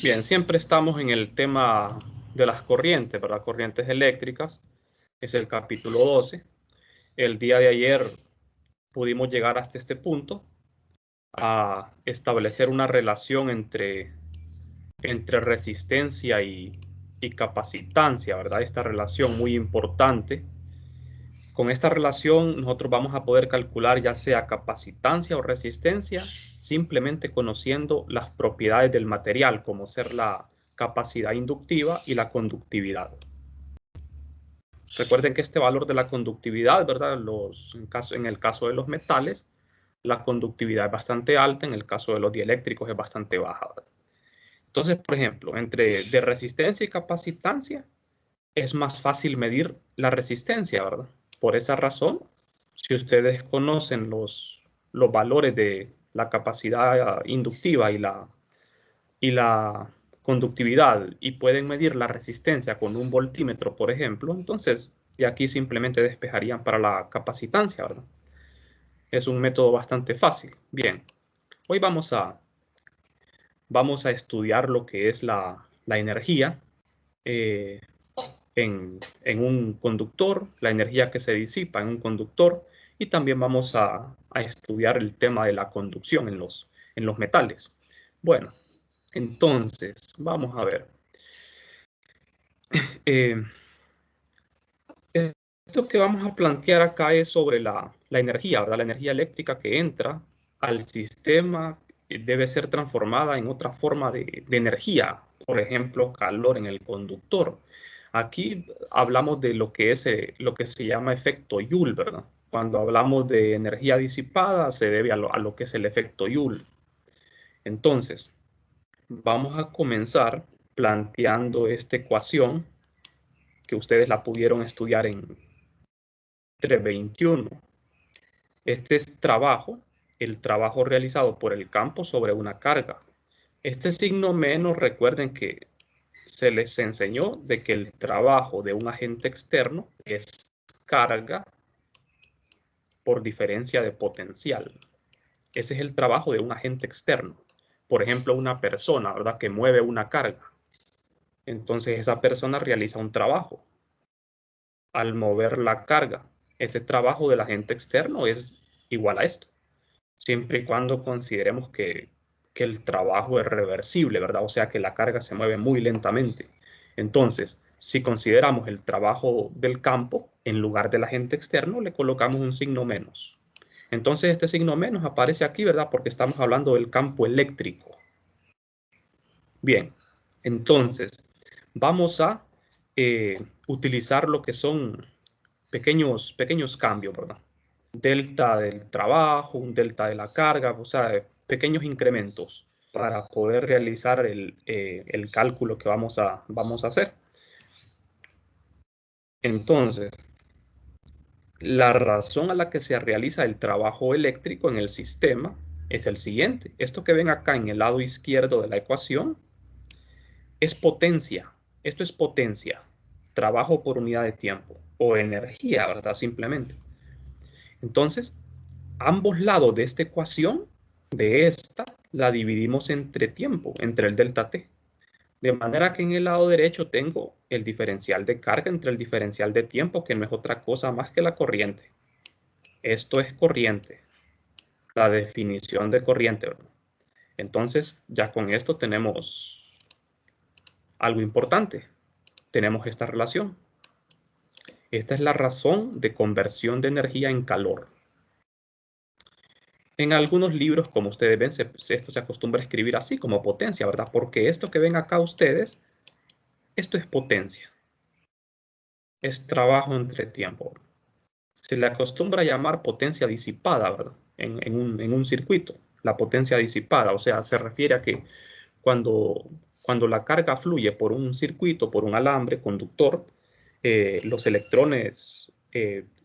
Bien, siempre estamos en el tema de las corrientes, ¿verdad? Corrientes eléctricas, es el capítulo 12. El día de ayer pudimos llegar hasta este punto a establecer una relación entre resistencia y capacitancia, ¿verdad? Esta relación muy importante. Con esta relación nosotros vamos a poder calcular ya sea capacitancia o resistencia simplemente conociendo las propiedades del material, como ser la capacidad inductiva y la conductividad. Recuerden que este valor de la conductividad, ¿verdad? En el caso de los metales, la conductividad es bastante alta, en el caso de los dieléctricos es bastante baja, ¿verdad? Entonces, por ejemplo, entre de resistencia y capacitancia, es más fácil medir la resistencia, ¿verdad? Por esa razón, si ustedes conocen los valores de la capacidad inductiva y la conductividad y pueden medir la resistencia con un voltímetro, por ejemplo, entonces de aquí simplemente despejarían para la capacitancia, ¿verdad? Es un método bastante fácil. Bien, hoy vamos a estudiar lo que es la energía. Eh, en un conductor, la energía que se disipa en un conductor, y también vamos a estudiar el tema de la conducción en los metales. Bueno, entonces, vamos a ver. Eh, Esto que vamos a plantear acá es sobre la energía, ¿verdad? La energía eléctrica que entra al sistema debe ser transformada en otra forma de energía, por ejemplo, calor en el conductor. Aquí hablamos de lo que se llama efecto Joule, ¿verdad? Cuando hablamos de energía disipada se debe a lo que es el efecto Joule. Entonces, vamos a comenzar planteando esta ecuación que ustedes la pudieron estudiar en 321. Este es el trabajo realizado por el campo sobre una carga. Este signo menos, recuerden que se les enseñó de que el trabajo de un agente externo es carga por diferencia de potencial. Ese es el trabajo de un agente externo. Por ejemplo, una persona, ¿verdad?, que mueve una carga. Entonces esa persona realiza un trabajo al mover la carga. Ese trabajo del agente externo es igual a esto, siempre y cuando consideremos que el trabajo es reversible, ¿verdad? O sea, que la carga se mueve muy lentamente. Entonces, si consideramos el trabajo del campo, en lugar del agente externo, le colocamos un signo menos. Entonces, este signo menos aparece aquí, ¿verdad? Porque estamos hablando del campo eléctrico. Bien, entonces, vamos a utilizar lo que son pequeños cambios, ¿verdad? Delta del trabajo, un delta de la carga, o sea, pequeños incrementos para poder realizar el cálculo que vamos a hacer. Entonces, la razón a la que se realiza el trabajo eléctrico en el sistema es el siguiente. Esto que ven acá en el lado izquierdo de la ecuación es potencia. Esto es potencia, trabajo por unidad de tiempo o energía, ¿verdad? Simplemente. Entonces, ambos lados de esta ecuación, de esta, la dividimos entre tiempo, entre el delta t. De manera que en el lado derecho tengo el diferencial de carga entre el diferencial de tiempo, que no es otra cosa más que la corriente. Esto es corriente, la definición de corriente, ¿verdad? Entonces, ya con esto tenemos algo importante. Tenemos esta relación. Esta es la razón de conversión de energía en calor. En algunos libros, como ustedes ven, esto se acostumbra a escribir así, como potencia, ¿verdad? Porque esto que ven acá ustedes, esto es potencia. Es trabajo entre tiempo. Se le acostumbra a llamar potencia disipada, ¿verdad? En un circuito, la potencia disipada. O sea, se refiere a que cuando la carga fluye por un circuito, por un alambre conductor, los electrones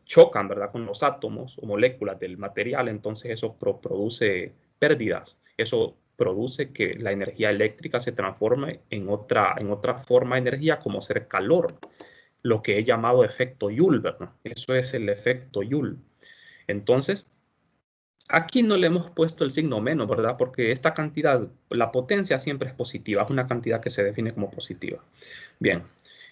chocan, ¿verdad?, con los átomos o moléculas del material, entonces eso produce pérdidas. Eso produce que la energía eléctrica se transforme en otra forma de energía, como ser calor, lo que he llamado efecto Joule, ¿verdad? Eso es el efecto Joule. Entonces, Aquí no le hemos puesto el signo menos, ¿verdad? Porque esta cantidad, la potencia siempre es positiva, es una cantidad que se define como positiva. Bien,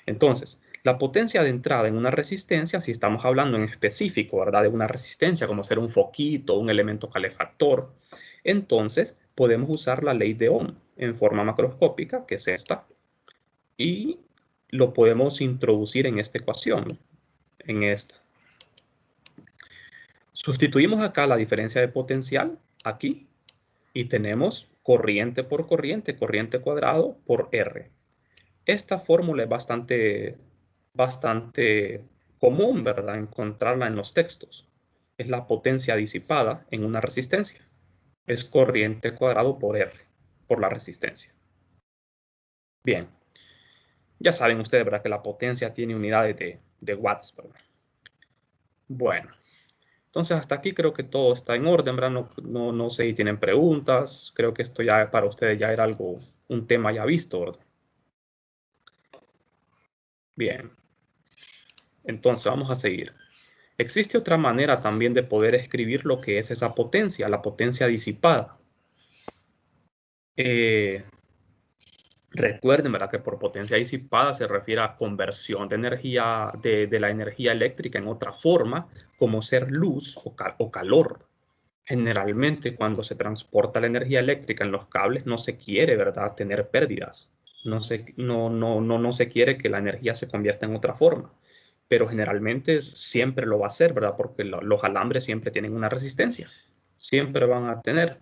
entonces, la potencia de entrada en una resistencia, si estamos hablando en específico, ¿verdad? De una resistencia, como ser un foquito, un elemento calefactor, entonces podemos usar la ley de Ohm en forma macroscópica, que es esta, y lo podemos introducir en esta ecuación, en esta. Sustituimos acá la diferencia de potencial, aquí, y tenemos corriente por corriente, corriente cuadrado por R. Esta fórmula es bastante común, ¿verdad? Encontrarla en los textos. Es la potencia disipada en una resistencia. Es corriente cuadrado por R, por la resistencia. Bien, ya saben ustedes, ¿verdad? Que la potencia tiene unidades de watts, ¿verdad? Bueno, entonces hasta aquí creo que todo está en orden, ¿verdad? No sé si tienen preguntas. Creo que esto ya para ustedes ya era un tema ya visto, ¿verdad? Bien, entonces vamos a seguir. Existe otra manera también de poder escribir lo que es esa potencia, la potencia disipada. Recuerden, ¿verdad? Que por potencia disipada se refiere a conversión de energía, de la energía eléctrica en otra forma, como ser luz o calor. Generalmente, cuando se transporta la energía eléctrica en los cables, no se quiere, ¿verdad?, tener pérdidas. No se quiere que la energía se convierta en otra forma. Pero generalmente siempre lo va a hacer, ¿verdad? Porque los alambres siempre tienen una resistencia. Siempre van a tener.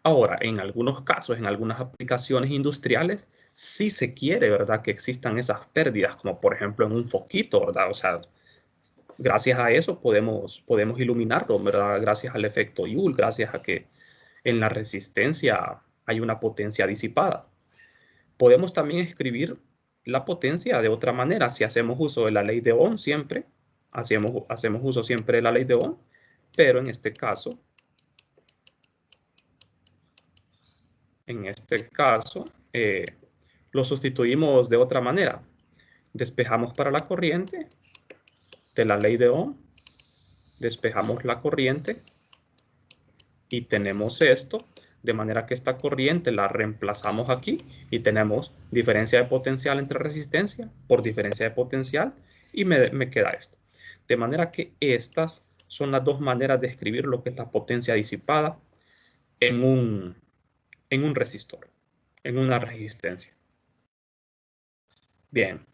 Ahora, en algunos casos, en algunas aplicaciones industriales, sí se quiere, ¿verdad?, que existan esas pérdidas, como por ejemplo en un foquito, ¿verdad? O sea, gracias a eso podemos iluminarlo, ¿verdad? Gracias al efecto Joule, gracias a que en la resistencia hay una potencia disipada. Podemos también escribir la potencia de otra manera si hacemos uso de la ley de Ohm siempre. Hacemos uso siempre de la ley de Ohm, pero en este caso lo sustituimos de otra manera. Despejamos para la corriente de la ley de Ohm, despejamos la corriente y tenemos esto, de manera que esta corriente la reemplazamos aquí y tenemos diferencia de potencial entre resistencia por diferencia de potencial y me queda esto. De manera que estas son las dos maneras de escribir lo que es la potencia disipada en un resistor, en una resistencia. Bien,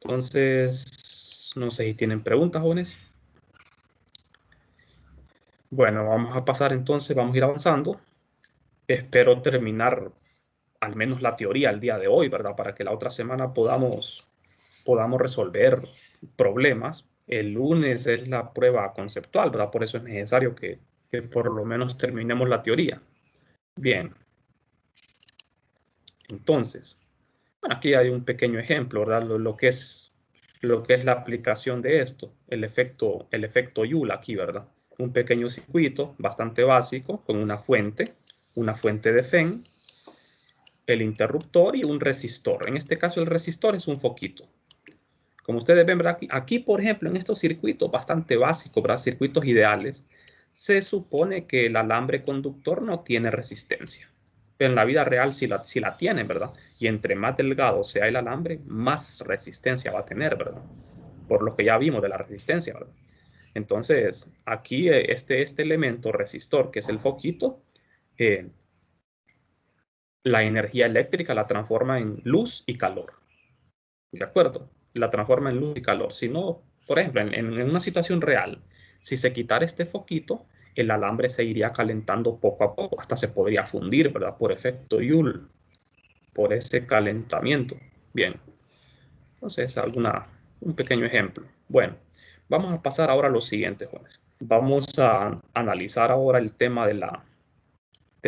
entonces, no sé si tienen preguntas, jóvenes. Bueno, vamos a pasar entonces, vamos a ir avanzando. Espero terminar al menos la teoría el día de hoy, ¿verdad? Para que la otra semana podamos resolver problemas. El lunes es la prueba conceptual, ¿verdad? Por eso es necesario que por lo menos terminemos la teoría. Bien, entonces, bueno, aquí hay un pequeño ejemplo, ¿verdad? Lo que es la aplicación de esto, el efecto Joule aquí, ¿verdad? Un pequeño circuito bastante básico con una fuente de FEN, el interruptor y un resistor. En este caso el resistor es un foquito. Como ustedes ven, ¿verdad? Aquí, por ejemplo, en estos circuitos bastante básicos, ¿verdad? Circuitos ideales, se supone que el alambre conductor no tiene resistencia. Pero en la vida real sí la tiene, ¿verdad? Y entre más delgado sea el alambre, más resistencia va a tener, ¿verdad? Por lo que ya vimos de la resistencia, ¿verdad? Entonces, aquí este elemento resistor, que es el foquito, eh, la energía eléctrica la transforma en luz y calor. ¿De acuerdo? La transforma en luz y calor. Si no, por ejemplo, en una situación real, si se quitara este foquito, el alambre se iría calentando poco a poco, hasta se podría fundir, ¿verdad? Por efecto Joule, por ese calentamiento. Bien, entonces un pequeño ejemplo. Bueno, vamos a pasar ahora a lo siguiente, jóvenes. Vamos a analizar ahora el tema de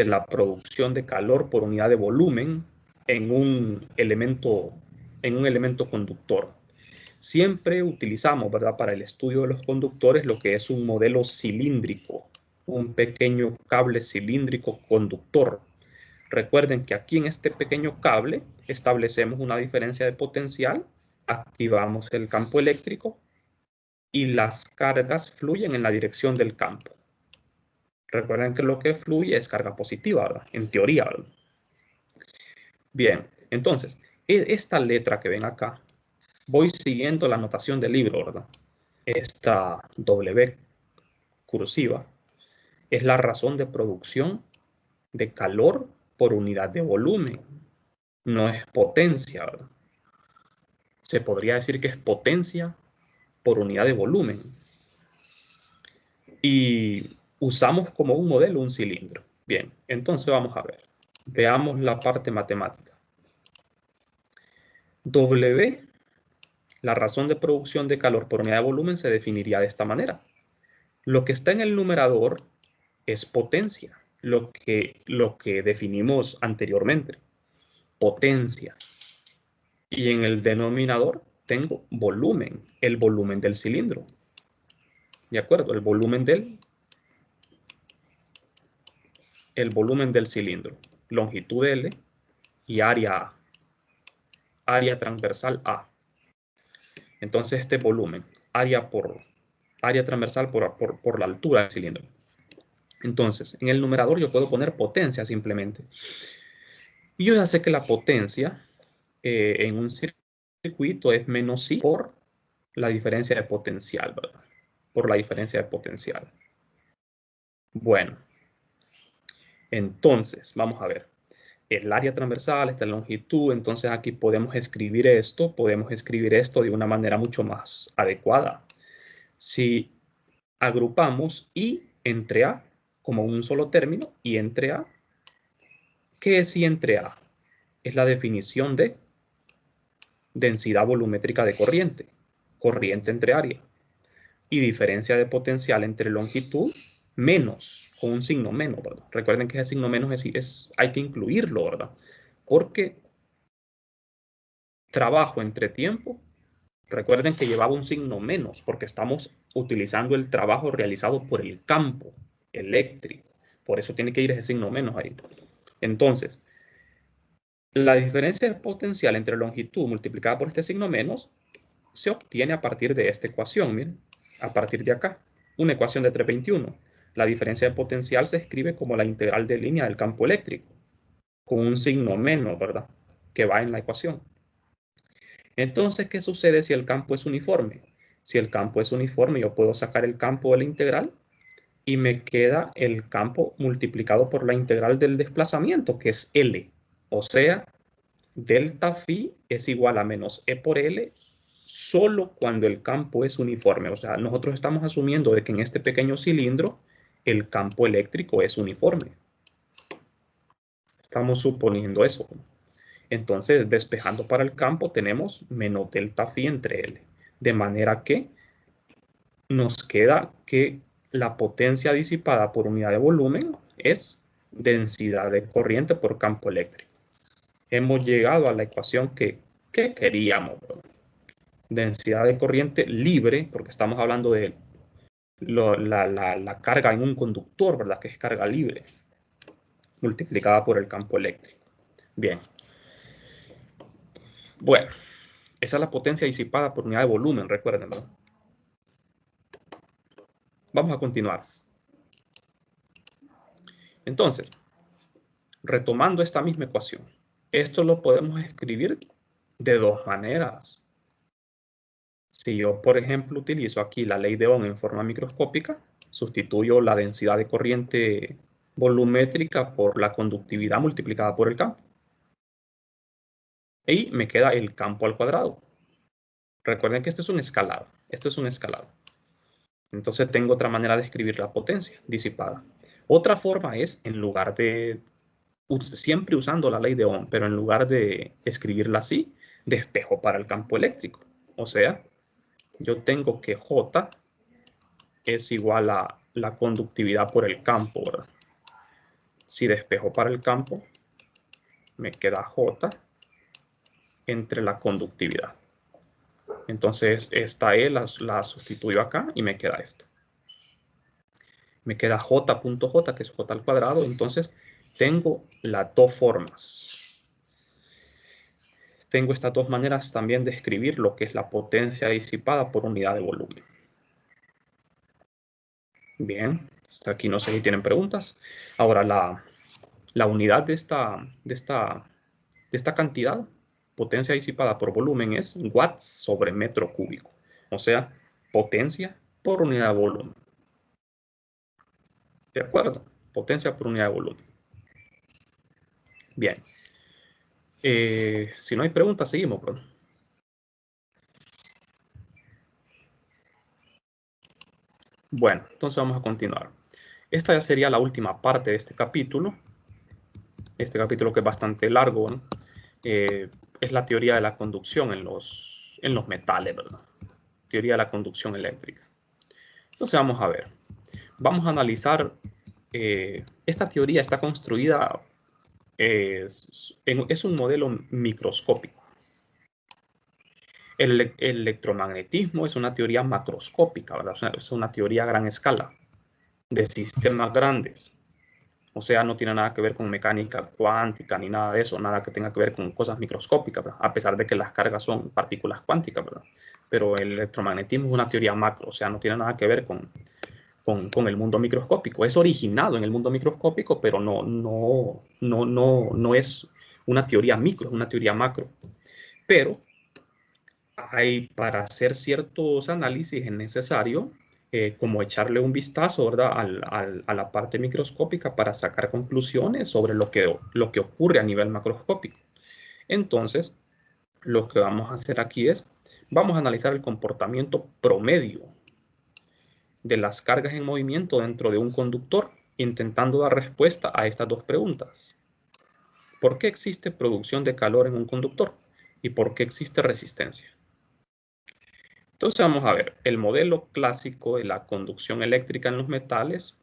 la producción de calor por unidad de volumen en un elemento conductor. Siempre utilizamos, ¿verdad?, para el estudio de los conductores lo que es un modelo cilíndrico, un pequeño cable cilíndrico conductor. Recuerden que aquí en este pequeño cable establecemos una diferencia de potencial, activamos el campo eléctrico y las cargas fluyen en la dirección del campo. Recuerden que lo que fluye es carga positiva, ¿verdad? En teoría, ¿verdad? Bien, entonces, esta letra que ven acá, voy siguiendo la notación del libro, ¿verdad? Esta W cursiva es la razón de producción de calor por unidad de volumen. No es potencia, ¿verdad? Se podría decir que es potencia por unidad de volumen. Y usamos como un modelo un cilindro. Bien, entonces vamos a ver. Veamos la parte matemática. W, la razón de producción de calor por unidad de volumen, se definiría de esta manera. Lo que está en el numerador es potencia, lo que definimos anteriormente. Potencia. Y en el denominador tengo volumen, el volumen del cilindro. ¿De acuerdo? El volumen del cilindro. Longitud L y área A. Área transversal A. Entonces este volumen, área transversal por la altura del cilindro. Entonces, en el numerador yo puedo poner potencia simplemente. Y yo ya sé que la potencia en un circuito es menos I por la diferencia de potencial, ¿verdad? Por la diferencia de potencial. Bueno, entonces, vamos a ver. El área transversal, esta longitud, entonces aquí podemos escribir esto de una manera mucho más adecuada. Si agrupamos I entre A como un solo término, I entre A, ¿qué es I entre A? Es la definición de densidad volumétrica de corriente, corriente entre área, y diferencia de potencial entre longitud menos, con un signo menos, ¿verdad? Recuerden que ese signo menos hay que incluirlo, ¿verdad? Porque trabajo entre tiempo, recuerden que llevaba un signo menos, porque estamos utilizando el trabajo realizado por el campo eléctrico. Por eso tiene que ir ese signo menos ahí. Entonces, la diferencia de potencial entre longitud multiplicada por este signo menos se obtiene a partir de esta ecuación, miren, a partir de acá, una ecuación de 321. La diferencia de potencial se escribe como la integral de línea del campo eléctrico, con un signo menos, ¿verdad? Que va en la ecuación. Entonces, ¿qué sucede si el campo es uniforme? Si el campo es uniforme, yo puedo sacar el campo de la integral y me queda el campo multiplicado por la integral del desplazamiento, que es L. O sea, delta phi es igual a menos E por L solo cuando el campo es uniforme. O sea, nosotros estamos asumiendo de que en este pequeño cilindro el campo eléctrico es uniforme. Estamos suponiendo eso. Entonces, despejando para el campo, tenemos menos delta phi entre L. De manera que nos queda que la potencia disipada por unidad de volumen es densidad de corriente por campo eléctrico. Hemos llegado a la ecuación que queríamos. Densidad de corriente libre, porque estamos hablando de la carga en un conductor, ¿verdad? Que es carga libre, multiplicada por el campo eléctrico. Bien. Bueno, esa es la potencia disipada por unidad de volumen, recuerden, ¿verdad? Vamos a continuar. Entonces, retomando esta misma ecuación, esto lo podemos escribir de dos maneras. Si yo, por ejemplo, utilizo aquí la ley de Ohm en forma microscópica, sustituyo la densidad de corriente volumétrica por la conductividad multiplicada por el campo. Y me queda el campo al cuadrado. Recuerden que esto es un escalado. Esto es un escalado. Entonces tengo otra manera de escribir la potencia disipada. Otra forma es, en lugar de, siempre usando la ley de Ohm, pero en lugar de escribirla así, despejo para el campo eléctrico. O sea, yo tengo que J es igual a la conductividad por el campo, ¿verdad? Si despejo para el campo, me queda J entre la conductividad. Entonces, esta E la sustituyo acá y me queda esto. Me queda J.J, que es J al cuadrado. Entonces, tengo las dos formas. Tengo estas dos maneras también de escribir lo que es la potencia disipada por unidad de volumen. Bien, hasta aquí no sé si tienen preguntas. Ahora, la unidad de esta cantidad, potencia disipada por volumen, es watts sobre metro cúbico. O sea, potencia por unidad de volumen. ¿De acuerdo? Potencia por unidad de volumen. Bien. Si no hay preguntas, seguimos, bro. Bueno, entonces vamos a continuar. Esta ya sería la última parte de este capítulo. Este capítulo que es bastante largo, ¿no? Es la teoría de la conducción en los metales, ¿verdad? Teoría de la conducción eléctrica. Entonces vamos a ver. Vamos a analizar. Esta teoría está construida, es un modelo microscópico. El electromagnetismo es una teoría macroscópica, ¿verdad? O sea, es una teoría a gran escala, de sistemas grandes. O sea, no tiene nada que ver con mecánica cuántica ni nada de eso, nada que tenga que ver con cosas microscópicas, ¿verdad? A pesar de que las cargas son partículas cuánticas, ¿verdad? Pero el electromagnetismo es una teoría macro, o sea, no tiene nada que ver con el mundo microscópico. Es originado en el mundo microscópico, pero no es una teoría micro, es una teoría macro. Pero para hacer ciertos análisis es necesario como echarle un vistazo, ¿verdad? A la parte microscópica para sacar conclusiones sobre lo que ocurre a nivel macroscópico. Entonces, lo que vamos a hacer aquí es, vamos a analizar el comportamiento promedio de las cargas en movimiento dentro de un conductor, intentando dar respuesta a estas dos preguntas. ¿Por qué existe producción de calor en un conductor? ¿Y por qué existe resistencia? Entonces vamos a ver, el modelo clásico de la conducción eléctrica en los metales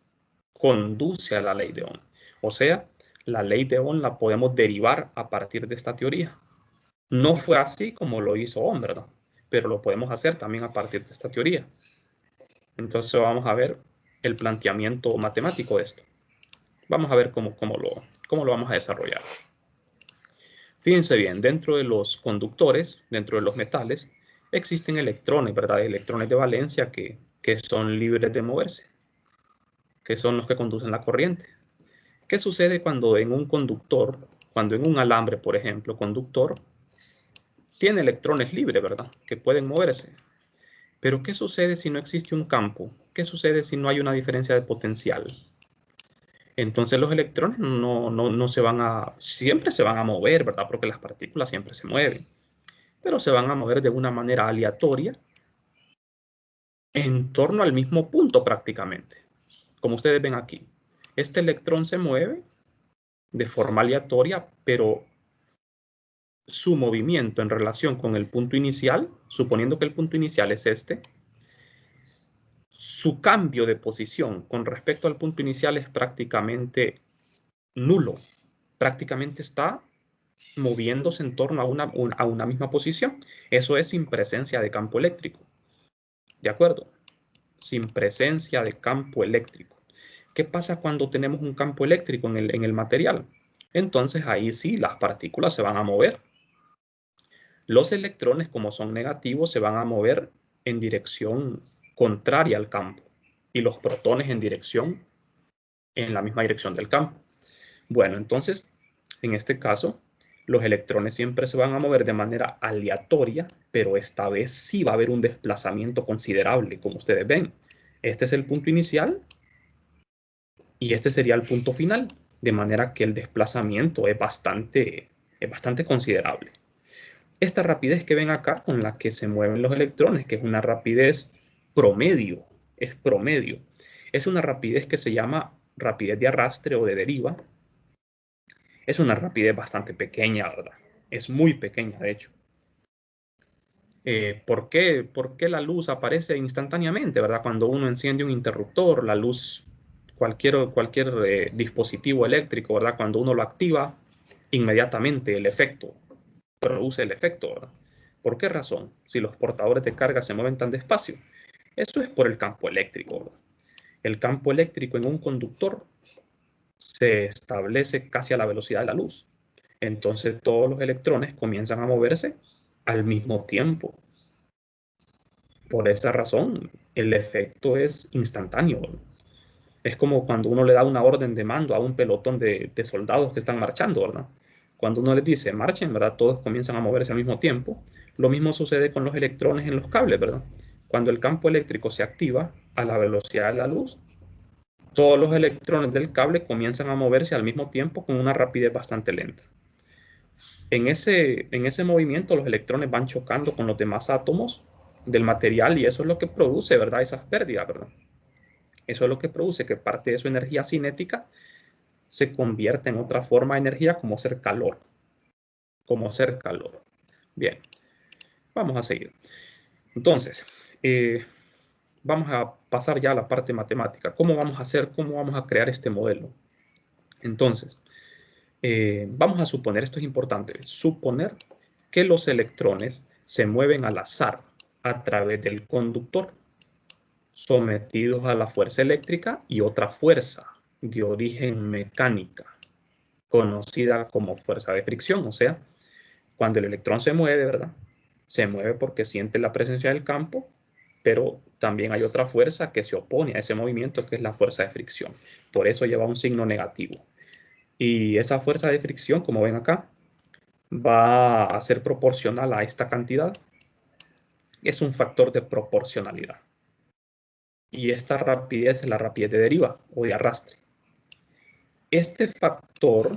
conduce a la ley de Ohm. O sea, la ley de Ohm la podemos derivar a partir de esta teoría. No fue así como lo hizo Ohm, ¿verdad? Pero lo podemos hacer también a partir de esta teoría. Entonces vamos a ver el planteamiento matemático de esto. Vamos a ver cómo lo vamos a desarrollar. Fíjense bien, dentro de los conductores, dentro de los metales, existen electrones, ¿verdad? Electrones de valencia que son libres de moverse, que son los que conducen la corriente. ¿Qué sucede cuando en un conductor, cuando en un alambre, por ejemplo, conductor, tiene electrones libres, ¿verdad? Que pueden moverse. Pero ¿qué sucede si no existe un campo? ¿Qué sucede si no hay una diferencia de potencial? Entonces los electrones no se van siempre se van a mover, ¿verdad? Porque las partículas siempre se mueven, pero se van a mover de una manera aleatoria en torno al mismo punto prácticamente. Como ustedes ven aquí, este electrón se mueve de forma aleatoria, pero su movimiento en relación con el punto inicial, suponiendo que el punto inicial es este, su cambio de posición con respecto al punto inicial es prácticamente nulo. Prácticamente está moviéndose en torno a una misma posición. Eso es sin presencia de campo eléctrico. ¿De acuerdo? Sin presencia de campo eléctrico. ¿Qué pasa cuando tenemos un campo eléctrico en el material? Entonces ahí sí las partículas se van a mover. Los electrones, como son negativos, se van a mover en dirección contraria al campo y los protones en la misma dirección del campo. Bueno, entonces, en este caso, los electrones siempre se van a mover de manera aleatoria, pero esta vez sí va a haber un desplazamiento considerable, como ustedes ven. Este es el punto inicial y este sería el punto final, de manera que el desplazamiento es bastante considerable. Esta rapidez que ven acá con la que se mueven los electrones, que es una rapidez promedio, es una rapidez que se llama rapidez de arrastre o de deriva. Es una rapidez bastante pequeña, ¿verdad? Es muy pequeña, de hecho. ¿Por qué la luz aparece instantáneamente, ¿verdad? Cuando uno enciende un interruptor, la luz, cualquier dispositivo eléctrico, ¿verdad? Cuando uno lo activa, inmediatamente el efecto, produce el efecto, ¿verdad? ¿Por qué razón? Si los portadores de carga se mueven tan despacio. Eso es por el campo eléctrico, ¿verdad? El campo eléctrico en un conductor se establece casi a la velocidad de la luz. Entonces todos los electrones comienzan a moverse al mismo tiempo. Por esa razón, el efecto es instantáneo. Es como cuando uno le da una orden de mando a un pelotón de soldados que están marchando, ¿verdad? Cuando uno les dice marchen, ¿verdad? Todos comienzan a moverse al mismo tiempo. Lo mismo sucede con los electrones en los cables, ¿verdad? Cuando el campo eléctrico se activa a la velocidad de la luz, todos los electrones del cable comienzan a moverse al mismo tiempo con una rapidez bastante lenta. En ese movimiento los electrones van chocando con los demás átomos del material y eso es lo que produce, ¿verdad? Esas pérdidas, ¿verdad? Eso es lo que produce que parte de su energía cinética se convierta en otra forma de energía como ser calor. Como ser calor. Bien, vamos a seguir. Entonces, vamos a pasar ya a la parte matemática. ¿Cómo vamos a hacer? ¿Cómo vamos a crear este modelo? Entonces, vamos a suponer, esto es importante, suponer que los electrones se mueven al azar a través del conductor, sometidos a la fuerza eléctrica y otra fuerza de origen mecánica, conocida como fuerza de fricción. O sea, cuando el electrón se mueve, ¿verdad? Se mueve porque siente la presencia del campo, pero también hay otra fuerza que se opone a ese movimiento, que es la fuerza de fricción. Por eso lleva un signo negativo. Y esa fuerza de fricción, como ven acá, va a ser proporcional a esta cantidad. Es un factor de proporcionalidad. Y esta rapidez es la rapidez de deriva o de arrastre. Este factor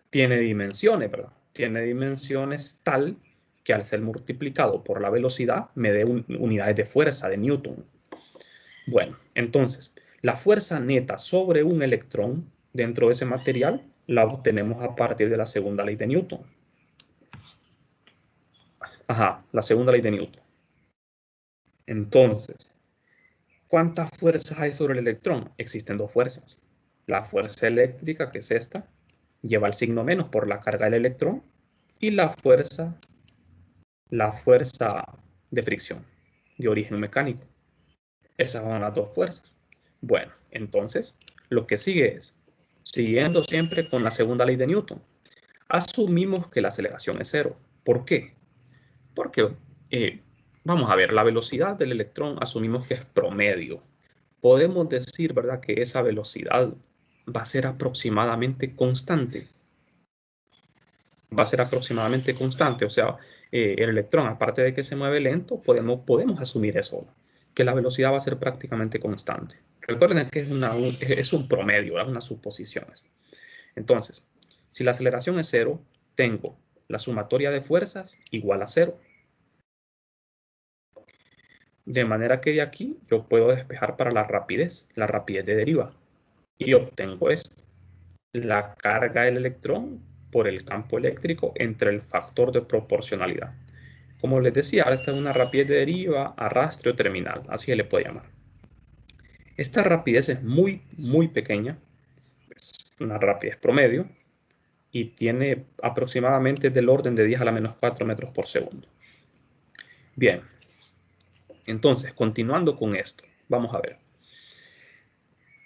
tiene dimensiones, ¿verdad? Tiene dimensiones tal que al ser multiplicado por la velocidad me dé unidades de fuerza, de Newton. Bueno, entonces, la fuerza neta sobre un electrón dentro de ese material la obtenemos a partir de la segunda ley de Newton. Ajá, la segunda ley de Newton. Entonces, ¿cuántas fuerzas hay sobre el electrón? Existen dos fuerzas. La fuerza eléctrica, que es esta, lleva el signo menos por la carga del electrón, y la fuerza de fricción, de origen mecánico. Esas son las dos fuerzas. Bueno, entonces, lo que sigue es, siguiendo siempre con la segunda ley de Newton, asumimos que la aceleración es cero. ¿Por qué? Porque, vamos a ver, la velocidad del electrón asumimos que es promedio. Podemos decir, ¿verdad?, que esa velocidad va a ser aproximadamente constante. Va a ser aproximadamente constante. O sea, el electrón, aparte de que se mueve lento, podemos asumir eso, que la velocidad va a ser prácticamente constante. Recuerden que es un promedio, ¿verdad? Unas suposiciones. Entonces, si la aceleración es cero, tengo la sumatoria de fuerzas igual a cero. De manera que de aquí yo puedo despejar para la rapidez de deriva. Y obtengo esto. La carga del electrón por el campo eléctrico entre el factor de proporcionalidad. Como les decía, esta es una rapidez de deriva, arrastre o terminal, así se le puede llamar. Esta rapidez es muy, muy pequeña, es una rapidez promedio, y tiene aproximadamente del orden de 10 a la menos 4 metros por segundo. Bien, entonces, continuando con esto, vamos a ver.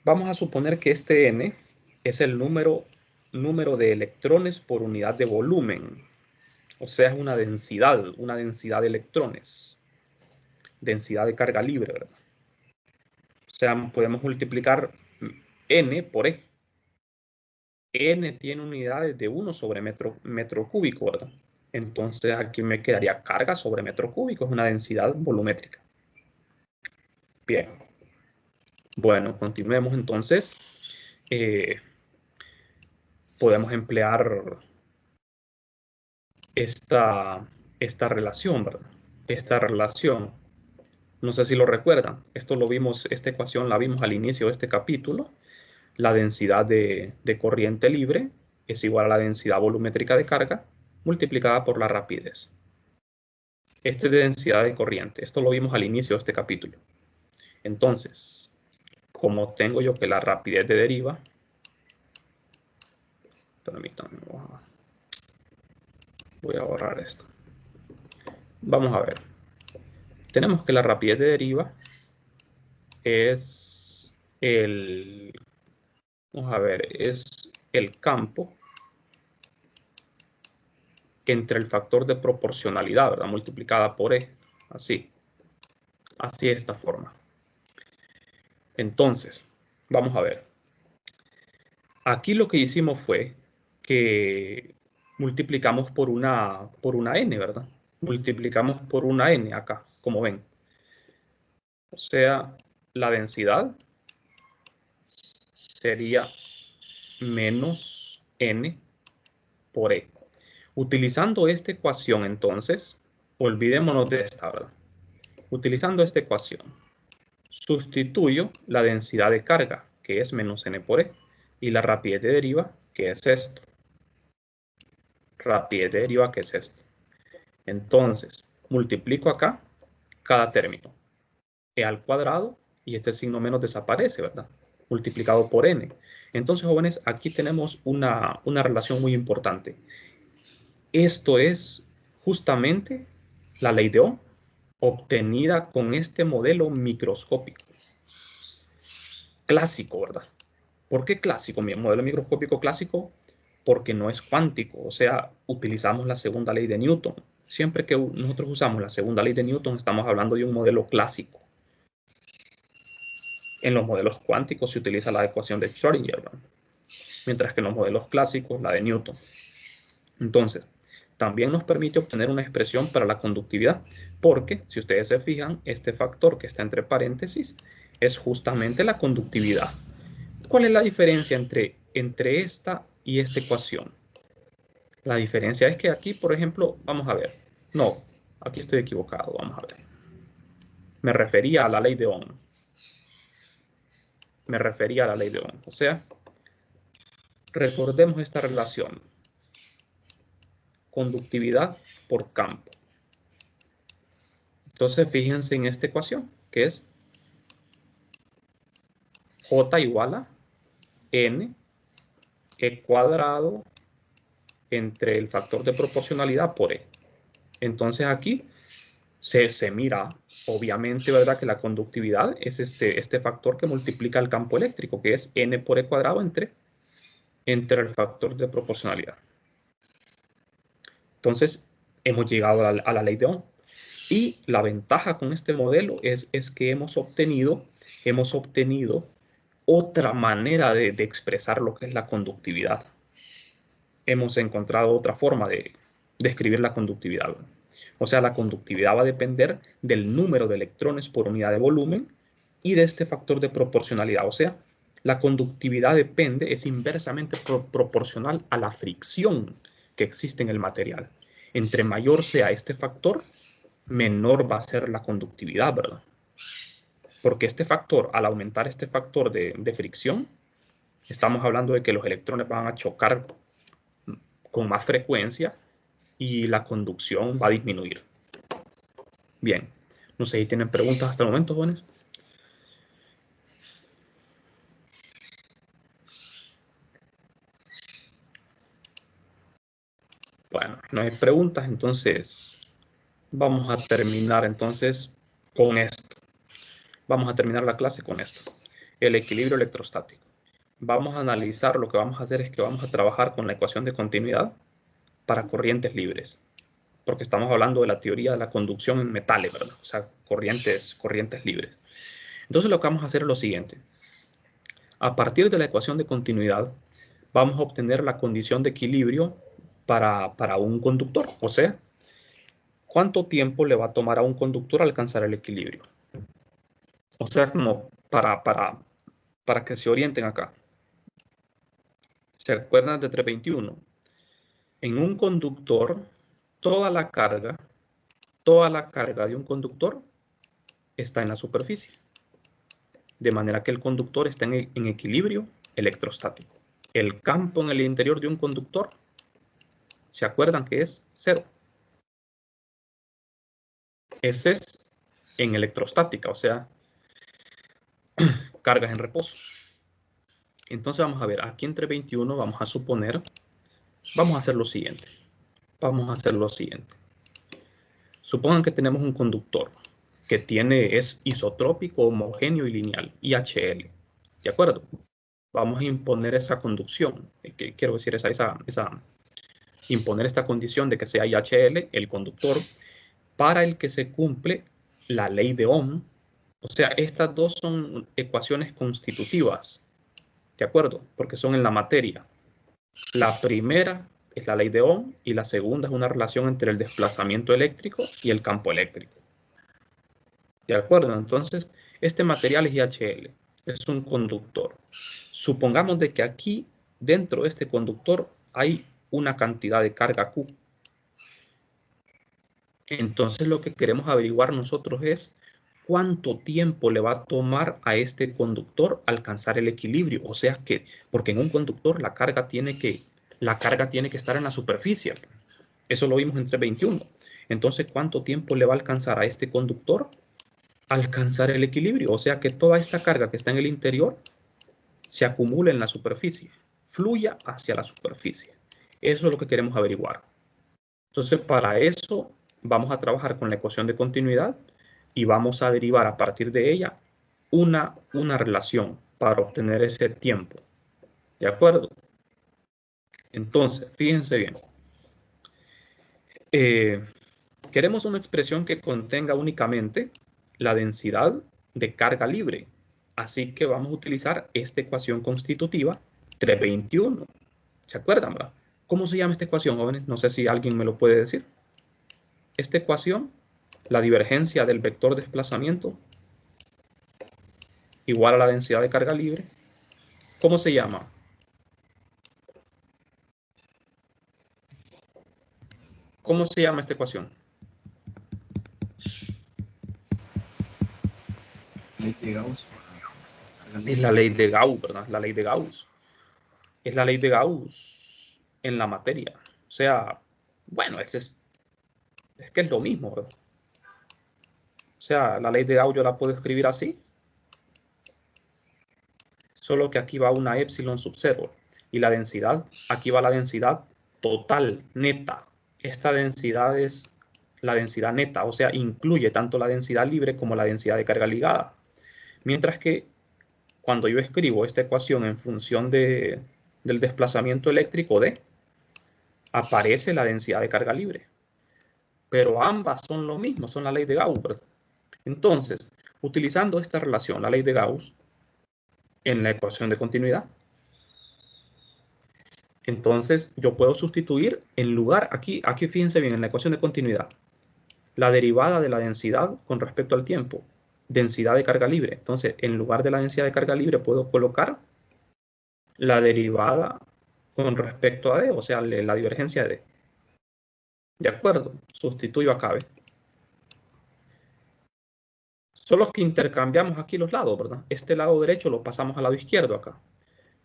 Vamos a suponer que este n es el número de electrones por unidad de volumen. O sea, es una densidad de electrones. Densidad de carga libre, ¿verdad? O sea, podemos multiplicar n por E. N tiene unidades de 1 sobre metro cúbico, ¿verdad? Entonces aquí me quedaría carga sobre metro cúbico, es una densidad volumétrica. Bien. Bueno, continuemos entonces. Podemos emplear esta relación, ¿verdad? Esta relación. No sé si lo recuerdan. Esta ecuación la vimos al inicio de este capítulo. La densidad de corriente libre es igual a la densidad volumétrica de carga multiplicada por la rapidez. Este es de densidad de corriente. Esto lo vimos al inicio de este capítulo. Entonces, como tengo yo que la rapidez de deriva, permítanme, voy a borrar esto. Vamos a ver. Tenemos que la rapidez de deriva es es el campo entre el factor de proporcionalidad, ¿verdad? Multiplicada por E. Así de esta forma. Entonces, Vamos a ver. Aquí lo que hicimos fue que multiplicamos por una n, ¿verdad? Multiplicamos por una n acá, como ven. O sea, la densidad sería menos n por e. Utilizando esta ecuación, entonces, olvidémonos de esta, ¿verdad? Utilizando esta ecuación, sustituyo la densidad de carga, que es menos n por e, y la rapidez de deriva, que es esto. Rapidez de deriva, que es esto. Entonces, multiplico acá cada término. E al cuadrado, y este signo menos desaparece, ¿verdad? Multiplicado por n. Entonces, jóvenes, aquí tenemos una relación muy importante. Esto es justamente la ley de Ohm, obtenida con este modelo microscópico. Clásico, ¿verdad? ¿Por qué clásico? Mi modelo microscópico clásico, porque no es cuántico, o sea, utilizamos la segunda ley de Newton. Siempre que nosotros usamos la segunda ley de Newton, estamos hablando de un modelo clásico. En los modelos cuánticos se utiliza la ecuación de Schrödinger, ¿verdad? Mientras que en los modelos clásicos, la de Newton. Entonces, también nos permite obtener una expresión para la conductividad, porque, si ustedes se fijan, este factor que está entre paréntesis es justamente la conductividad. ¿Cuál es la diferencia entre esta y esta ecuación? La diferencia es que aquí, por ejemplo, vamos a ver. No, aquí estoy equivocado, vamos a ver. Me refería a la ley de Ohm. Me refería a la ley de Ohm. O sea, recordemos esta relación. Conductividad por campo. Entonces, fíjense en esta ecuación, que es J igual a N E cuadrado entre el factor de proporcionalidad por E. Entonces aquí se mira, obviamente, ¿verdad?, que la conductividad es este factor que multiplica el campo eléctrico, que es N por E cuadrado entre el factor de proporcionalidad. Entonces, hemos llegado a la ley de Ohm. Y la ventaja con este modelo es que hemos obtenido otra manera de expresar lo que es la conductividad. Hemos encontrado otra forma de describir la conductividad. O sea, la conductividad va a depender del número de electrones por unidad de volumen y de este factor de proporcionalidad. O sea, la conductividad es inversamente proporcional a la fricción que existe en el material. Entre mayor sea este factor, menor va a ser la conductividad, ¿verdad? Porque este factor, al aumentar este factor de fricción, estamos hablando de que los electrones van a chocar con más frecuencia y la conducción va a disminuir. Bien, no sé si tienen preguntas hasta el momento, jóvenes. Bueno, no hay preguntas, entonces vamos a terminar entonces con esto. Vamos a terminar la clase con esto. El equilibrio electrostático. Vamos a analizar, lo que vamos a hacer es que vamos a trabajar con la ecuación de continuidad para corrientes libres, porque estamos hablando de la teoría de la conducción en metales, ¿verdad? O sea, corrientes libres. Entonces lo que vamos a hacer es lo siguiente. A partir de la ecuación de continuidad, vamos a obtener la condición de equilibrio para un conductor. O sea, ¿cuánto tiempo le va a tomar a un conductor alcanzar el equilibrio? O sea, como para que se orienten acá. ¿Se acuerdan de 321? En un conductor, toda la carga de un conductor está en la superficie. De manera que el conductor está en equilibrio electrostático. El campo en el interior de un conductor, ¿se acuerdan que es cero? Ese es en electrostática, o sea, cargas en reposo. Entonces vamos a ver, aquí entre 21 vamos a suponer, vamos a hacer lo siguiente. Supongan que tenemos un conductor que es isotrópico, homogéneo y lineal, IHL. ¿De acuerdo? Vamos a imponer esa conducción. ¿Qué quiero decir? Imponer esta condición de que sea IHL, el conductor, para el que se cumple la ley de Ohm, O sea, estas dos son ecuaciones constitutivas, ¿de acuerdo? Porque son en la materia. La primera es la ley de Ohm y la segunda es una relación entre el desplazamiento eléctrico y el campo eléctrico. ¿De acuerdo? Entonces, este material es IHL, es un conductor. Supongamos de que aquí, dentro de este conductor, hay una cantidad de carga Q. Entonces, lo que queremos averiguar nosotros es cuánto tiempo le va a tomar a este conductor alcanzar el equilibrio. O sea que, porque en un conductor la carga tiene que estar en la superficie. Eso lo vimos en 321. Entonces, ¿cuánto tiempo le va a alcanzar a este conductor alcanzar el equilibrio? O sea que toda esta carga que está en el interior se acumula en la superficie, fluya hacia la superficie. Eso es lo que queremos averiguar. Entonces, para eso vamos a trabajar con la ecuación de continuidad y vamos a derivar a partir de ella una relación para obtener ese tiempo. ¿De acuerdo? Entonces, fíjense bien. Queremos una expresión que contenga únicamente la densidad de carga libre. Así que vamos a utilizar esta ecuación constitutiva 321. ¿Se acuerdan, verdad? ¿Cómo se llama esta ecuación, jóvenes? No sé si alguien me lo puede decir. Esta ecuación, la divergencia del vector desplazamiento igual a la densidad de carga libre. ¿Cómo se llama? ¿Cómo se llama esta ecuación? Ley de Gauss. Es la ley de Gauss, ¿verdad? La ley de Gauss. Es la ley de Gauss en la materia. O sea, bueno, es que es lo mismo, ¿verdad? O sea, la ley de Gauss yo la puedo escribir así, solo que aquí va una epsilon sub 0 y la densidad, aquí va la densidad total, neta. Esta densidad es la densidad neta, o sea, incluye tanto la densidad libre como la densidad de carga ligada. Mientras que cuando yo escribo esta ecuación en función del desplazamiento eléctrico D, aparece la densidad de carga libre. Pero ambas son lo mismo, son la ley de Gauss, ¿verdad? Entonces, utilizando esta relación, la ley de Gauss, en la ecuación de continuidad, entonces yo puedo sustituir en lugar, aquí fíjense bien, en la ecuación de continuidad, la derivada de la densidad con respecto al tiempo, densidad de carga libre. Entonces, en lugar de la densidad de carga libre, puedo colocar la derivada con respecto a D, o sea, la divergencia de D. ¿De acuerdo? Sustituyo acá, ¿ve? Solo que intercambiamos aquí los lados, ¿verdad? Este lado derecho lo pasamos al lado izquierdo acá.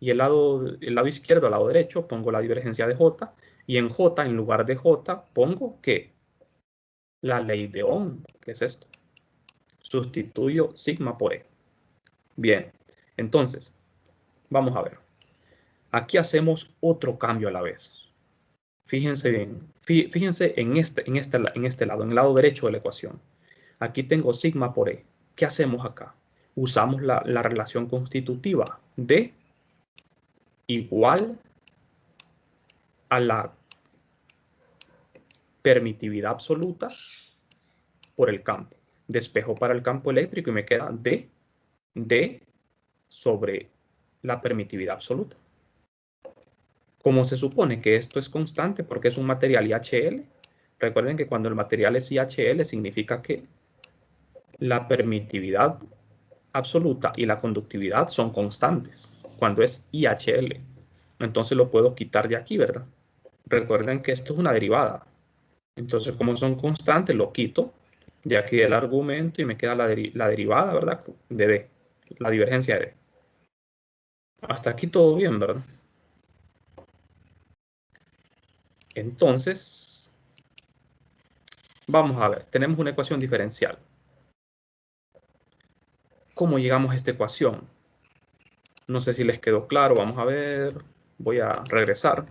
Y el lado izquierdo al lado derecho pongo la divergencia de J. Y en J, en lugar de J, pongo ¿qué? La ley de Ohm. ¿Qué es esto? Sustituyo sigma por E. Bien, entonces, vamos a ver. Aquí hacemos otro cambio a la vez. Fíjense bien, fíjense en este lado, en el lado derecho de la ecuación. Aquí tengo sigma por E. ¿Qué hacemos acá? Usamos la relación constitutiva de igual a la permitividad absoluta por el campo. Despejo para el campo eléctrico y me queda D sobre la permitividad absoluta. Como se supone que esto es constante porque es un material IHL, recuerden que cuando el material es IHL significa que la permitividad absoluta y la conductividad son constantes cuando es IHL. Entonces lo puedo quitar de aquí, ¿verdad? Recuerden que esto es una derivada. Entonces, como son constantes, lo quito de aquí del argumento y me queda la derivada, ¿verdad? De D, la divergencia de D. Hasta aquí todo bien, ¿verdad? Entonces, vamos a ver, tenemos una ecuación diferencial. ¿Cómo llegamos a esta ecuación? No sé si les quedó claro, vamos a ver. Voy a regresar.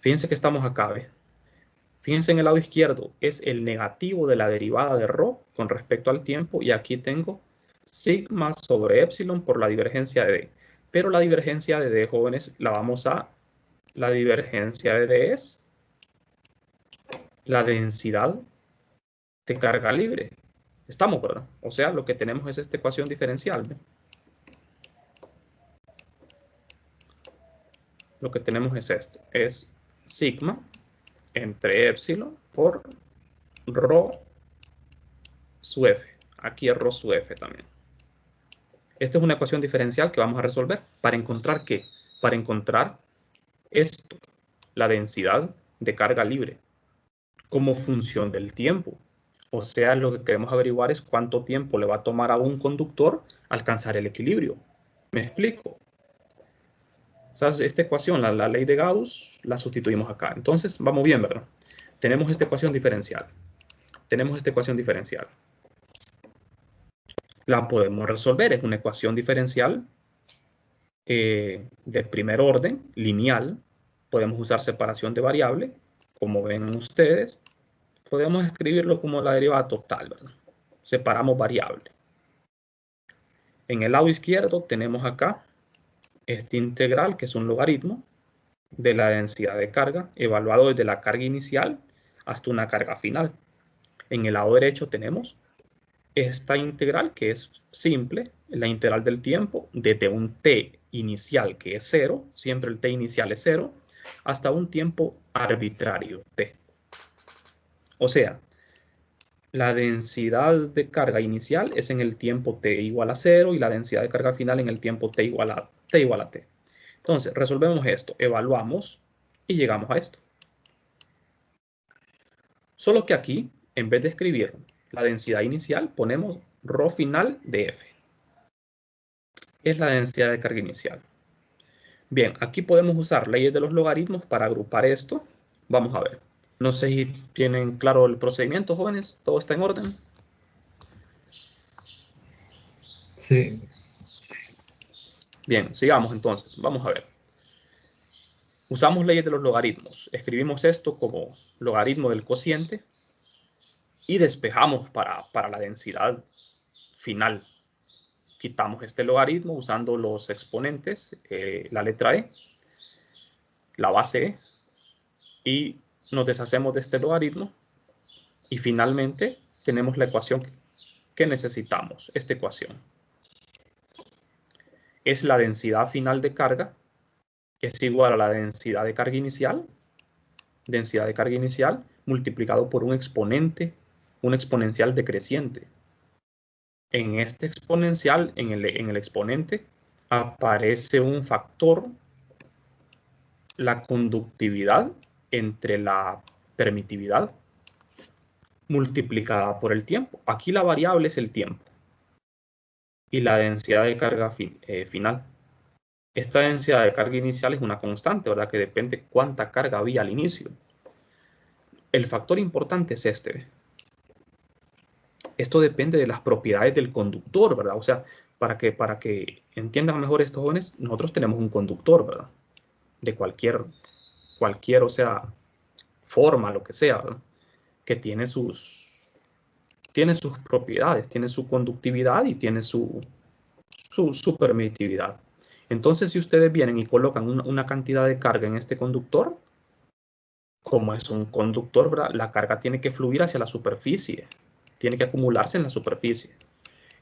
Fíjense que estamos acá, ¿ves? Fíjense en el lado izquierdo, es el negativo de la derivada de ρ con respecto al tiempo y aquí tengo sigma sobre epsilon por la divergencia de D. Pero la divergencia de D, jóvenes, la divergencia de D es la densidad de carga libre. Estamos, ¿verdad? O sea, lo que tenemos es esta ecuación diferencial. ¿Ve? Lo que tenemos es esto. Es sigma entre epsilon por rho su f. Aquí es rho su f también. Esta es una ecuación diferencial que vamos a resolver. ¿Para encontrar qué? Para encontrar esto, la densidad de carga libre, como función del tiempo. O sea, lo que queremos averiguar es cuánto tiempo le va a tomar a un conductor alcanzar el equilibrio. ¿Me explico? O sea, esta ecuación, la ley de Gauss, la sustituimos acá. Entonces, vamos bien, ¿verdad? Tenemos esta ecuación diferencial. Tenemos esta ecuación diferencial. La podemos resolver. Es una ecuación diferencial de primer orden, lineal. Podemos usar separación de variable, como ven ustedes. Podemos escribirlo como la derivada total, ¿verdad? Separamos variable. En el lado izquierdo tenemos acá este integral, que es un logaritmo de la densidad de carga, evaluado desde la carga inicial hasta una carga final. En el lado derecho tenemos esta integral, que es simple, la integral del tiempo, desde un t inicial, que es 0, siempre el t inicial es 0, hasta un tiempo arbitrario, t. O sea, la densidad de carga inicial es en el tiempo t igual a 0 y la densidad de carga final en el tiempo t igual a t. Entonces, resolvemos esto, evaluamos y llegamos a esto. Solo que aquí, en vez de escribir la densidad inicial, ponemos rho final de f. Es la densidad de carga inicial. Bien, aquí podemos usar leyes de los logaritmos para agrupar esto. Vamos a ver. No sé si tienen claro el procedimiento, jóvenes. ¿Todo está en orden? Sí. Bien, sigamos entonces. Vamos a ver. Usamos leyes de los logaritmos. Escribimos esto como logaritmo del cociente y despejamos para la densidad final. Quitamos este logaritmo usando los exponentes, la letra e, la base e, y nos deshacemos de este logaritmo y finalmente tenemos la ecuación que necesitamos. Esta ecuación es la densidad final de carga, es igual a la densidad de carga inicial multiplicado por un exponencial decreciente. En este exponencial, en el exponente, aparece un factor, la conductividad entre la permitividad multiplicada por el tiempo. Aquí la variable es el tiempo y la densidad de carga final. Esta densidad de carga inicial es una constante, ¿verdad? Que depende cuánta carga había al inicio. El factor importante es este. Esto depende de las propiedades del conductor, ¿verdad? O sea, para que entiendan mejor estos jóvenes, nosotros tenemos un conductor, ¿verdad? De cualquier, o sea, forma, lo que sea, ¿verdad? Que tiene sus propiedades, tiene su conductividad y tiene su permitividad. Entonces, si ustedes vienen y colocan una cantidad de carga en este conductor, como es un conductor, ¿verdad? La carga tiene que fluir hacia la superficie, tiene que acumularse en la superficie.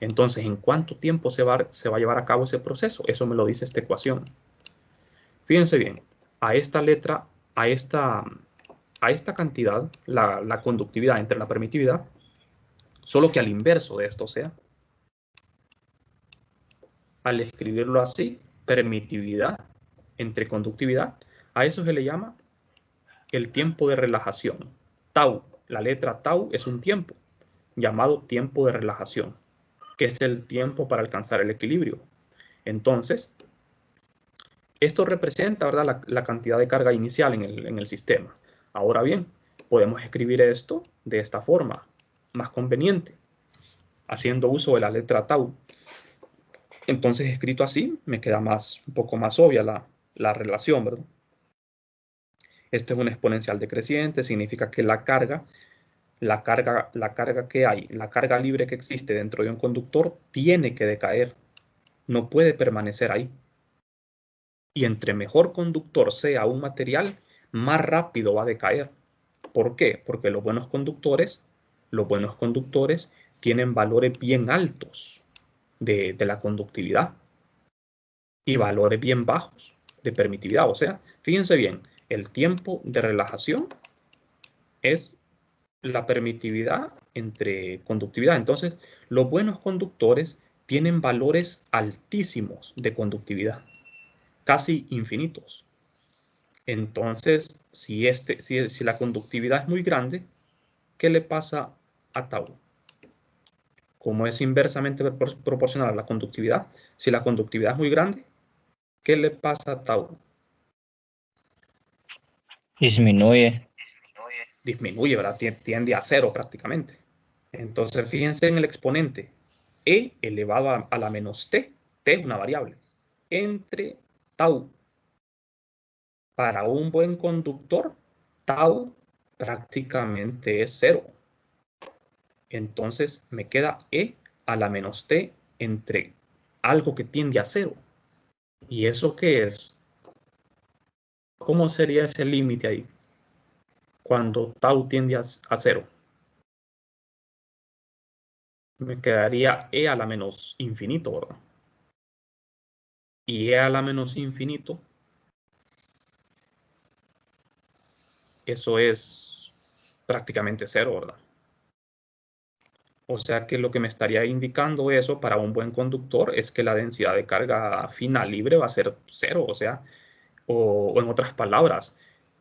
Entonces, ¿en cuánto tiempo se va a llevar a cabo ese proceso? Eso me lo dice esta ecuación. Fíjense bien, a esta letra, a esta cantidad, la conductividad entre la permitividad, solo que al inverso de esto, o sea, al escribirlo así, permitividad entre conductividad, a eso se le llama el tiempo de relajación. Tau, la letra tau es un tiempo llamado tiempo de relajación, que es el tiempo para alcanzar el equilibrio. Entonces, esto representa, ¿verdad?, la cantidad de carga inicial en el sistema. Ahora bien, podemos escribir esto de esta forma, más conveniente, haciendo uso de la letra tau. Entonces, escrito así, me queda un poco más obvia la relación, ¿verdad? Esto es un exponencial decreciente, significa que la carga que hay, la carga libre que existe dentro de un conductor, tiene que decaer, no puede permanecer ahí. Y entre mejor conductor sea un material, más rápido va a decaer. ¿Por qué? Porque los buenos conductores tienen valores bien altos de la conductividad y valores bien bajos de permitividad. O sea, fíjense bien, el tiempo de relajación es la permitividad entre conductividad. Entonces, los buenos conductores tienen valores altísimos de conductividad, casi infinitos. Entonces, si la conductividad es muy grande, ¿qué le pasa a tau? Como es inversamente proporcional a la conductividad, si la conductividad es muy grande, ¿qué le pasa a tau? Disminuye. Disminuye, ¿verdad? Tiende a cero prácticamente. Entonces, fíjense en el exponente. E elevado a la menos t. T es una variable. Entre tau. Para un buen conductor, tau prácticamente es cero. Entonces, me queda E a la menos t entre algo que tiende a cero. ¿Y eso qué es? ¿Cómo sería ese límite ahí? Cuando tau tiende a cero. Me quedaría E a la menos infinito, ¿verdad? Y E a la menos infinito, eso es prácticamente cero, ¿verdad? O sea que lo que me estaría indicando eso para un buen conductor es que la densidad de carga final libre va a ser cero, o sea, o en otras palabras,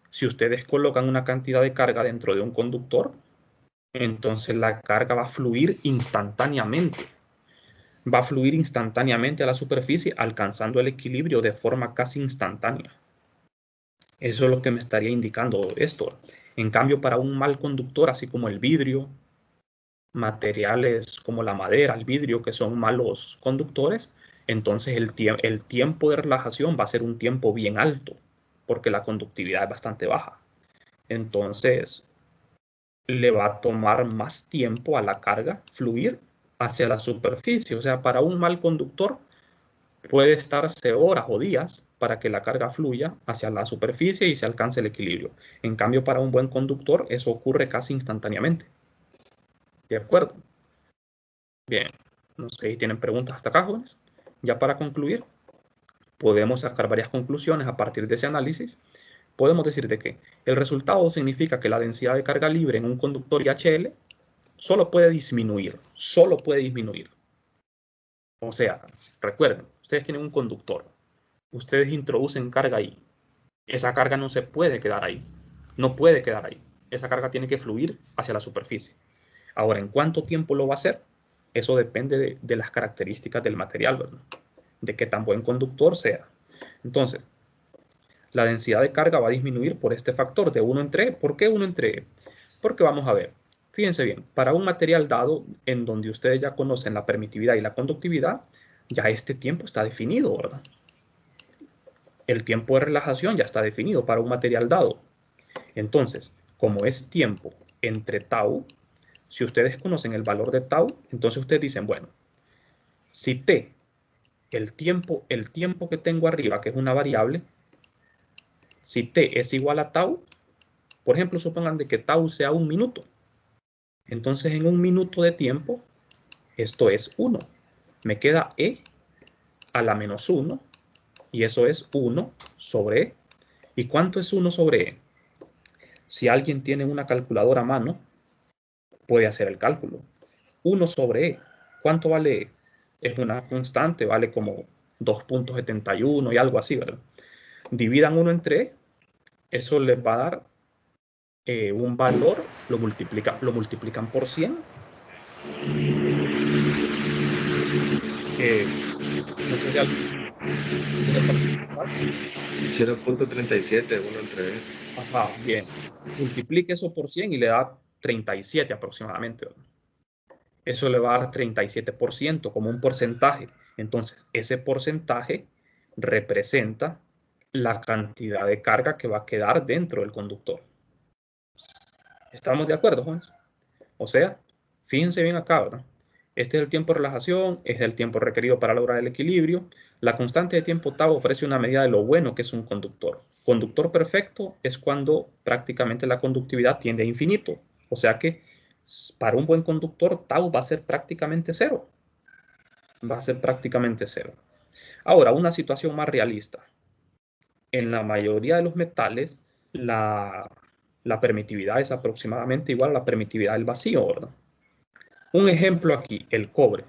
si ustedes colocan una cantidad de carga dentro de un conductor, entonces la carga va a fluir instantáneamente. Va a fluir instantáneamente a la superficie, alcanzando el equilibrio de forma casi instantánea. Eso es lo que me estaría indicando esto. En cambio, para un mal conductor, así como el vidrio, materiales como la madera, el vidrio, que son malos conductores, entonces el tiempo de relajación va a ser un tiempo bien alto, porque la conductividad es bastante baja. Entonces, le va a tomar más tiempo a la carga fluir hacia la superficie. O sea, para un mal conductor puede estarse horas o días para que la carga fluya hacia la superficie y se alcance el equilibrio. En cambio, para un buen conductor, eso ocurre casi instantáneamente. ¿De acuerdo? Bien, no sé si tienen preguntas hasta acá, jóvenes. Ya para concluir, podemos sacar varias conclusiones a partir de ese análisis. Podemos decir de que el resultado significa que la densidad de carga libre en un conductor IHL solo puede disminuir, solo puede disminuir. O sea, recuerden, ustedes tienen un conductor, ustedes introducen carga ahí, esa carga no se puede quedar ahí, no puede quedar ahí, esa carga tiene que fluir hacia la superficie. Ahora, ¿en cuánto tiempo lo va a hacer? Eso depende de las características del material, ¿verdad? De qué tan buen conductor sea. Entonces, la densidad de carga va a disminuir por este factor de 1 entre E. ¿Por qué 1 entre E? Porque vamos a ver, fíjense bien, para un material dado en donde ustedes ya conocen la permitividad y la conductividad, ya este tiempo está definido, ¿verdad? El tiempo de relajación ya está definido para un material dado. Entonces, como es tiempo entre tau, si ustedes conocen el valor de tau, entonces ustedes dicen, bueno, si t, el tiempo que tengo arriba, que es una variable, si t es igual a tau, por ejemplo, supongan de que tau sea 1 minuto. Entonces, en 1 minuto de tiempo, esto es 1. Me queda e a la menos 1, y eso es 1 sobre e. ¿Y cuánto es 1 sobre e? Si alguien tiene una calculadora a mano, puede hacer el cálculo. 1 sobre e. ¿Cuánto vale e? Es una constante, vale como 2.71 y algo así, ¿verdad? Dividan 1 entre e, eso les va a dar un valor, lo multiplican por 100. No sé si alguien quiere participar. 0.37, 1 entre E. Ajá, bien. Multiplique eso por 100 y le da 37 aproximadamente, ¿verdad? Eso le va a dar 37% como un porcentaje. Entonces, ese porcentaje representa la cantidad de carga que va a quedar dentro del conductor. ¿Estamos de acuerdo, jóvenes? O sea, fíjense bien acá, ¿verdad? Este es el tiempo de relajación, es el tiempo requerido para lograr el equilibrio. La constante de tiempo tau ofrece una medida de lo bueno que es un conductor. Conductor perfecto es cuando prácticamente la conductividad tiende a infinito. O sea que Para un buen conductor, tau va a ser prácticamente cero. Va a ser prácticamente cero. Ahora, una situación más realista. En la mayoría de los metales, la permitividad es aproximadamente igual a la permitividad del vacío, ¿verdad? Un ejemplo aquí, el cobre.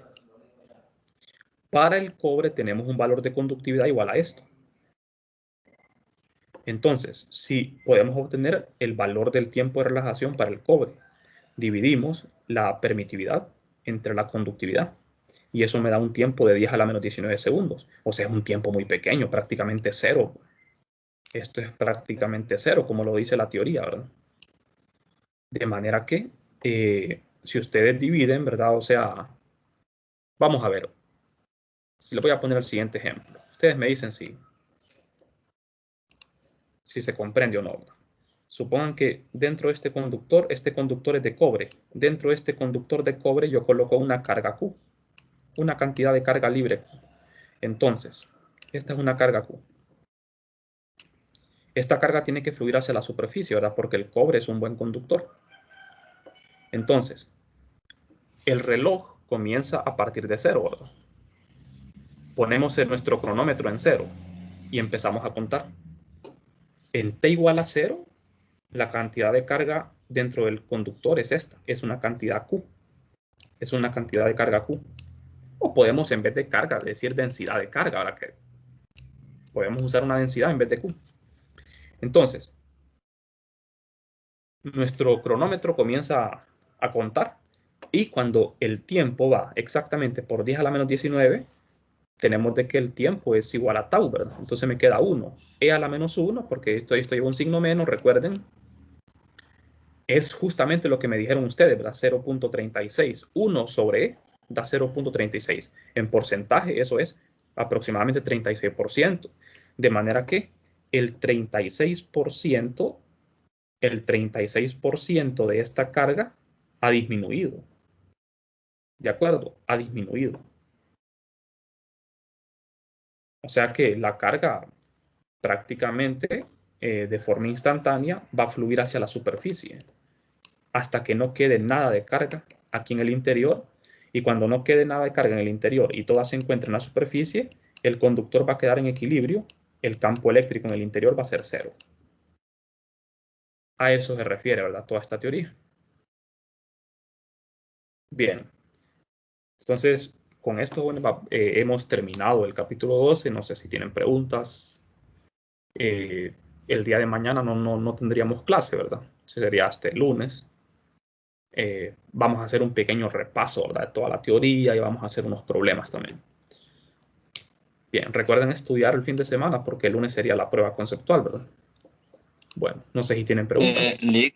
Para el cobre tenemos un valor de conductividad igual a esto. Entonces, si podemos obtener el valor del tiempo de relajación para el cobre, dividimos la permitividad entre la conductividad. Y eso me da un tiempo de 10 a la menos 19 segundos. O sea, es un tiempo muy pequeño, prácticamente cero. Esto es prácticamente cero, como lo dice la teoría, ¿verdad? De manera que, si ustedes dividen, ¿verdad? O sea, vamos a ver. Si les voy a poner el siguiente ejemplo. Ustedes me dicen si se comprende o no. Supongan que dentro de este conductor es de cobre. Dentro de este conductor de cobre yo coloco una carga Q, una cantidad de carga libre Q. Entonces, esta es una carga Q. Esta carga tiene que fluir hacia la superficie, ¿verdad? Porque el cobre es un buen conductor. Entonces, el reloj comienza a partir de cero, ¿verdad? Ponemos nuestro cronómetro en cero y empezamos a contar. En t igual a 0, la cantidad de carga dentro del conductor es esta, es una cantidad Q. Es una cantidad de carga Q. O podemos, en vez de carga, decir densidad de carga, ahora que podemos usar una densidad en vez de Q. Entonces, nuestro cronómetro comienza a contar y cuando el tiempo va exactamente por 10 a la menos 19, tenemos de que el tiempo es igual a tau, ¿verdad? Entonces me queda 1. E a la menos 1, porque esto lleva un signo menos, recuerden, es justamente lo que me dijeron ustedes, ¿verdad? 0.36. 1 sobre E da 0.36. En porcentaje, eso es aproximadamente 36%. De manera que el 36% de esta carga ha disminuido. ¿De acuerdo? Ha disminuido. O sea que la carga prácticamente de forma instantánea va a fluir hacia la superficie hasta que no quede nada de carga aquí en el interior. Y cuando no quede nada de carga en el interior y toda se encuentra en la superficie, el conductor va a quedar en equilibrio, el campo eléctrico en el interior va a ser cero. A eso se refiere, ¿verdad? Toda esta teoría. Bien. Entonces, con esto bueno, hemos terminado el capítulo 12. No sé si tienen preguntas. El día de mañana no tendríamos clase, ¿verdad? Sería hasta el lunes. Vamos a hacer un pequeño repaso, ¿verdad? De toda la teoría y vamos a hacer unos problemas también. Bien, recuerden estudiar el fin de semana porque el lunes sería la prueba conceptual, ¿verdad? Bueno, no sé si tienen preguntas. Lick,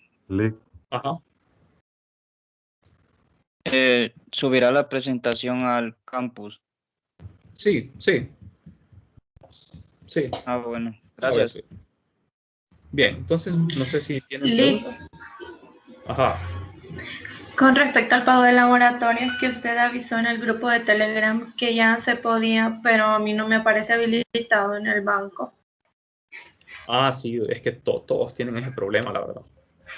Ajá. ¿subirá la presentación al campus? Sí. Ah, bueno, La voy a gracias. subir. Bien, entonces no sé si tienen Lick, preguntas. Ajá. con respecto al pago de laboratorios que usted avisó en el grupo de Telegram que ya se podía, pero a mí no me aparece habilitado en el banco. Ah, sí, es que todos tienen ese problema, la verdad.